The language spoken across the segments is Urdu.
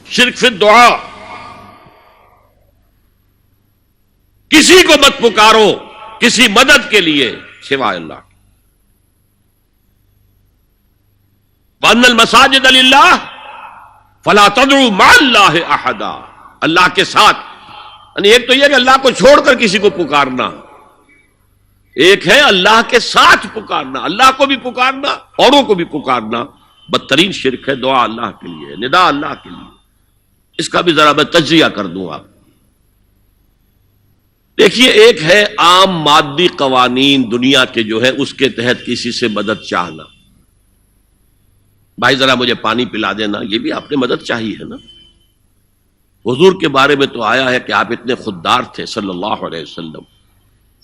شرک فی الدعاء، کسی کو مت پکارو کسی مدد کے لیے سوائے اللہ۔ وَأَنَّ الْمَسَاجِدَ لِلَّهِ فَلَا تَدْعُوا مَعَ اللَّهِ أَحَدًا، اللہ کے ساتھ، یعنی ایک تو یہ کہ اللہ کو چھوڑ کر کسی کو پکارنا، ایک ہے اللہ کے ساتھ پکارنا، اللہ کو بھی پکارنا اوروں کو بھی پکارنا۔ بدترین شرک ہے دعا اللہ کے لیے، ندا اللہ کے لیے۔ اس کا بھی ذرا میں تجزیہ کر دوں آپ۔ دیکھیے، ایک ہے عام مادی قوانین دنیا کے جو ہے اس کے تحت کسی سے مدد چاہنا، بھائی ذرا مجھے پانی پلا دینا، یہ بھی آپ نے مدد چاہی ہے نا۔ حضور کے بارے میں تو آیا ہے کہ آپ اتنے خوددار تھے صلی اللہ علیہ وسلم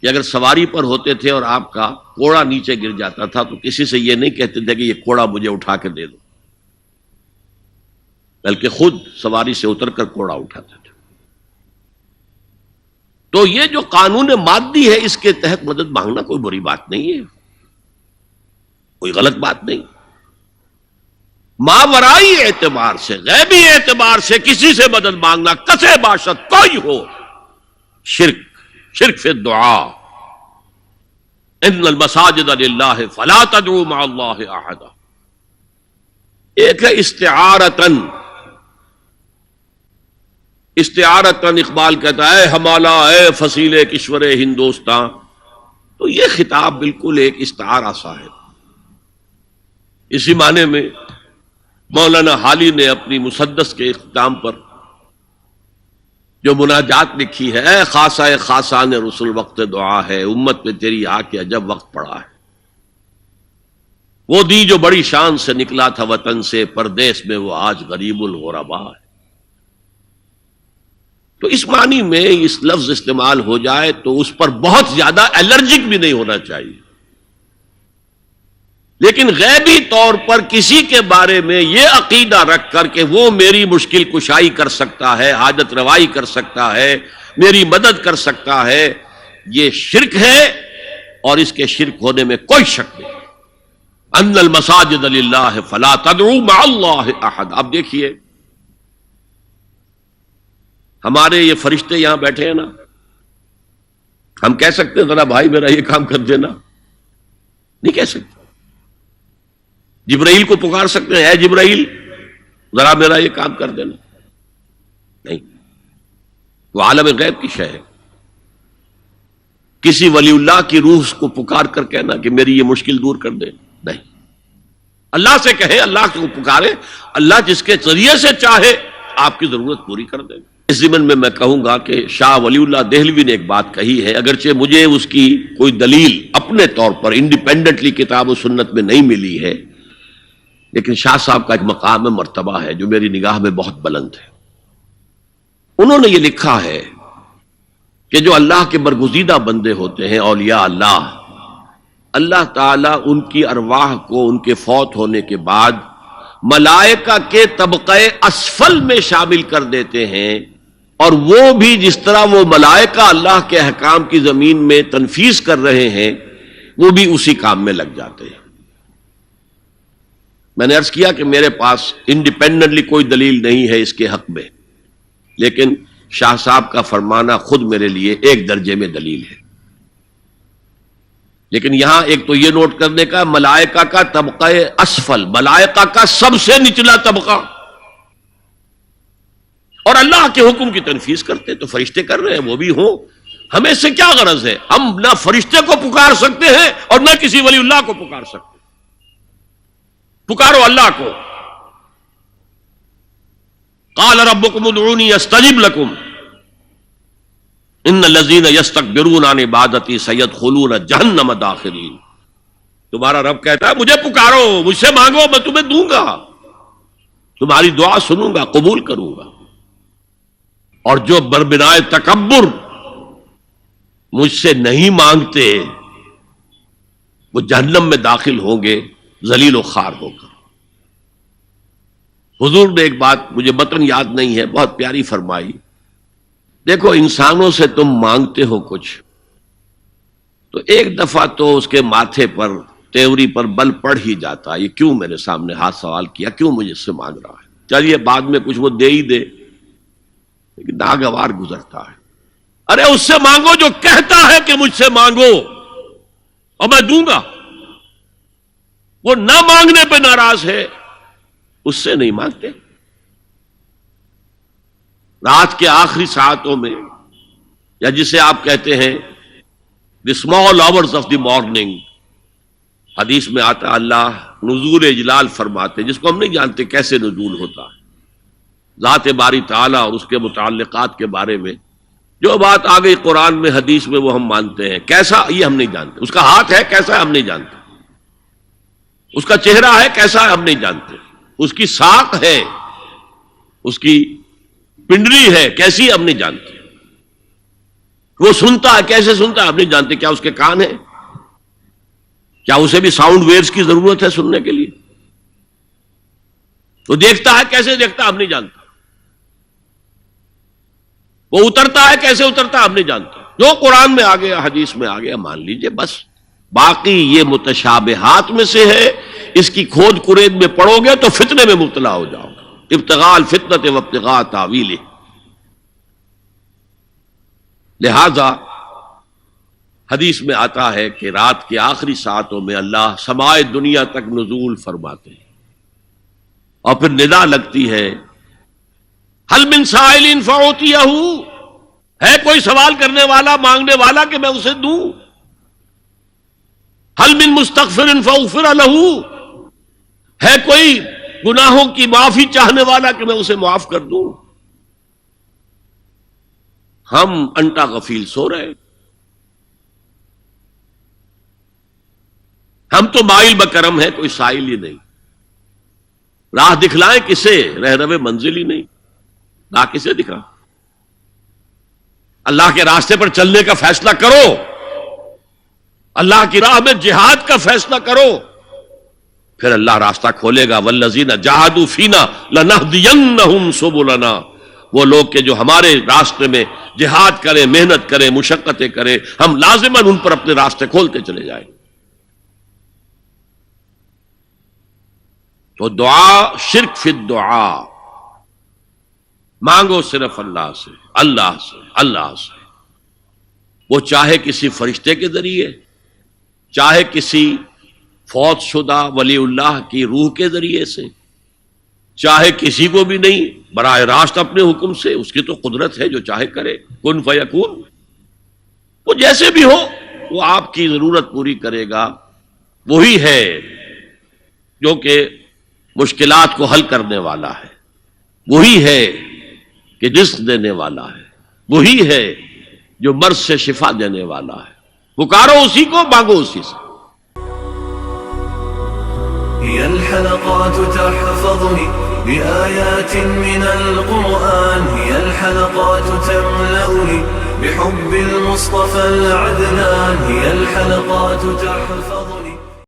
کہ اگر سواری پر ہوتے تھے اور آپ کا کوڑا نیچے گر جاتا تھا تو کسی سے یہ نہیں کہتے تھے کہ یہ کوڑا مجھے اٹھا کے دے دو، بلکہ خود سواری سے اتر کر کوڑا اٹھاتے تھے۔ تو یہ جو قانون مادی ہے اس کے تحت مدد مانگنا کوئی بری بات نہیں ہے، کوئی غلط بات نہیں۔ ماورائی اعتبار سے، غیبی اعتبار سے کسی سے مدد مانگنا، کسے باشد کوئی ہو، شرک فی الدعاء۔ ان المساجد للہ فلا تدعوا مع اللہ احدا۔ ایک ہے استعارتن، استعارتن اقبال کہتا ہے ہمالا اے فصیل کشور ہندوستان، تو یہ خطاب بالکل ایک استعارہ سا ہے۔ اسی معنی میں مولانا حالی نے اپنی مسدس کے اختتام پر جو مناجات لکھی ہے، اے خاصہ خاصان رسول وقت دعا ہے، امت پہ تیری آ کے عجب وقت پڑا ہے۔ وہ دی جو بڑی شان سے نکلا تھا وطن سے، پردیس میں وہ آج غریب الغربا ہے۔ تو اس معنی میں اس لفظ استعمال ہو جائے تو اس پر بہت زیادہ الرجک بھی نہیں ہونا چاہیے، لیکن غیبی طور پر کسی کے بارے میں یہ عقیدہ رکھ کر کہ وہ میری مشکل کشائی کر سکتا ہے، حاجت روائی کر سکتا ہے، میری مدد کر سکتا ہے، یہ شرک ہے، اور اس کے شرک ہونے میں کوئی شک نہیں۔ ان المساجد للہ فلا تدعوا مع اللہ احد۔ اب دیکھیے، ہمارے یہ فرشتے یہاں بیٹھے ہیں نا، ہم کہہ سکتے ہیں ذرا بھائی میرا یہ کام کر دینا؟ نہیں کہہ سکتے۔ جبرائیل کو پکار سکتے ہیں، اے جبرائیل ذرا میرا یہ کام کر دینا؟ نہیں، وہ عالم غیب کی شے ہے۔ کسی ولی اللہ کی روح کو پکار کر کہنا کہ میری یہ مشکل دور کر دے، نہیں۔ اللہ سے کہیں، اللہ کو پکارے، اللہ جس کے ذریعے سے چاہے آپ کی ضرورت پوری کر دے۔ اس ضمن میں میں کہوں گا کہ شاہ ولی اللہ دہلوی نے ایک بات کہی ہے، اگرچہ مجھے اس کی کوئی دلیل اپنے طور پر انڈیپینڈنٹلی کتاب و سنت میں نہیں ملی ہے، لیکن شاہ صاحب کا ایک مقام مرتبہ ہے جو میری نگاہ میں بہت بلند ہے۔ انہوں نے یہ لکھا ہے کہ جو اللہ کے برگزیدہ بندے ہوتے ہیں، اولیاء اللہ، اللہ تعالیٰ ان کی ارواح کو ان کے فوت ہونے کے بعد ملائکہ کے طبقہ اسفل میں شامل کر دیتے ہیں، اور وہ بھی جس طرح وہ ملائکہ اللہ کے احکام کی زمین میں تنفیذ کر رہے ہیں، وہ بھی اسی کام میں لگ جاتے ہیں۔ میں نے عرض کیا کہ میرے پاس انڈیپینڈنٹلی کوئی دلیل نہیں ہے اس کے حق میں، لیکن شاہ صاحب کا فرمانا خود میرے لیے ایک درجے میں دلیل ہے۔ لیکن یہاں ایک تو یہ نوٹ کرنے کا، ملائکہ کا طبقہ اسفل، ملائکہ کا سب سے نچلا طبقہ، اور اللہ کے حکم کی تنفیذ کرتے تو فرشتے کر رہے ہیں، وہ بھی ہوں، ہمیں اس سے کیا غرض ہے؟ ہم نہ فرشتے کو پکار سکتے ہیں اور نہ کسی ولی اللہ کو پکار سکتے۔ پکارو اللہ کو۔ قال ربکم ادعونی استجب لکم ان الذین یستکبرون عن عبادتی سیدخلون جہنم داخرین۔ تمہارا رب کہتا ہے مجھے پکارو، مجھ سے مانگو، میں تمہیں دوں گا، تمہاری دعا سنوں گا، قبول کروں گا، اور جو بربنائے تکبر مجھ سے نہیں مانگتے وہ جہنم میں داخل ہوں گے ذلیل و خوار ہو کر۔ حضور نے ایک بات مجھے متن یاد نہیں ہے، بہت پیاری فرمائی، دیکھو انسانوں سے تم مانگتے ہو کچھ تو ایک دفعہ تو اس کے ماتھے پر، تیوری پر بل پڑ ہی جاتا، یہ کیوں میرے سامنے ہاتھ سوال کیا، کیوں مجھے اس سے مانگ رہا ہے؟ چلیے بعد میں کچھ وہ دے ہی دے، لیکن ناگوار گزرتا ہے۔ ارے اس سے مانگو جو کہتا ہے کہ مجھ سے مانگو اور میں دوں گا، وہ نہ مانگنے پہ ناراض ہے، اس سے نہیں مانگتے۔ رات کے آخری ساعتوں میں، یا جسے آپ کہتے ہیں the small hours of the morning, حدیث میں آتا اللہ نزول اجلال فرماتے، جس کو ہم نہیں جانتے کیسے نزول ہوتا ہے، ذات باری تعالیٰ اور اس کے متعلقات کے بارے میں جو بات آ گئی قرآن میں حدیث میں وہ ہم مانتے ہیں، کیسا یہ ہم نہیں جانتے، اس کا ہاتھ ہے کیسا ہے ہم نہیں جانتے، اس کا چہرہ ہے کیسا ہے ہم نہیں جانتے، اس کی ساق ہے، اس کی پنڈلی ہے کیسی ہم نہیں جانتے، وہ سنتا ہے کیسے سنتا ہے ہم نہیں جانتے، کیا اس کے کان ہیں، کیا اسے بھی ساؤنڈ ویوز کی ضرورت ہے سننے کے لیے، وہ دیکھتا ہے کیسے دیکھتا ہے ہم نہیں جانتا، وہ اترتا ہے کیسے اترتا ہے ہم نہیں جانتے، جو قرآن میں آ گیا حدیث میں آ گیا مان لیجئے بس، باقی یہ متشابہات میں سے ہے، اس کی کھود کرید میں پڑو گے تو فتنے میں مبتلا ہو جاؤ گے، ابتغاء الفتنۃ وابتغاء تاویلہ۔ لہذا حدیث میں آتا ہے کہ رات کے آخری ساعتوں میں اللہ سمائے دنیا تک نزول فرماتے ہیں، اور پھر ندا لگتی ہے حل من سائل فاعطیہ، ہے کوئی سوال کرنے والا مانگنے والا کہ میں اسے دوں، حل من مستغفر فاغفر لہ، ہے کوئی گناہوں کی معافی چاہنے والا کہ میں اسے معاف کر دوں۔ ہم انٹا غفیل سو رہے، ہم تو مائل بکرم ہے، کوئی سائل ہی نہیں، راہ دکھلائیں کسے، رہنو منزل ہی نہیں، راہ کسے دکھا، اللہ کے راستے پر چلنے کا فیصلہ کرو، اللہ کی راہ میں جہاد کا فیصلہ کرو، پھر اللہ راستہ کھولے گا، والذین جاہدوا فینا لنہدینہم سبلنا، وہ لوگ کہ جو ہمارے راستے میں جہاد کریں، محنت کریں، مشقتیں کریں، ہم لازماً ان پر اپنے راستے کھولتے چلے جائیں۔ تو دعا شرک فی الدعا، مانگو صرف اللہ سے، اللہ سے، اللہ سے، وہ چاہے کسی فرشتے کے ذریعے، چاہے کسی فوت شدہ ولی اللہ کی روح کے ذریعے سے، چاہے کسی کو بھی نہیں، براہ راست اپنے حکم سے، اس کی تو قدرت ہے جو چاہے کرے، کن فیکون، وہ جیسے بھی ہو وہ آپ کی ضرورت پوری کرے گا، وہی ہے جو کہ مشکلات کو حل کرنے والا ہے، وہی ہے کہ رزق دینے والا ہے، وہی ہے جو مرض سے شفا دینے والا ہے، پکارو اسی کو، مانگو اسی سے۔ هي الحلقات تحفظني بآيات من القرآن، هي الحلقات تملأني بحب المصطفى العدنان، هي الحلقات تحفظني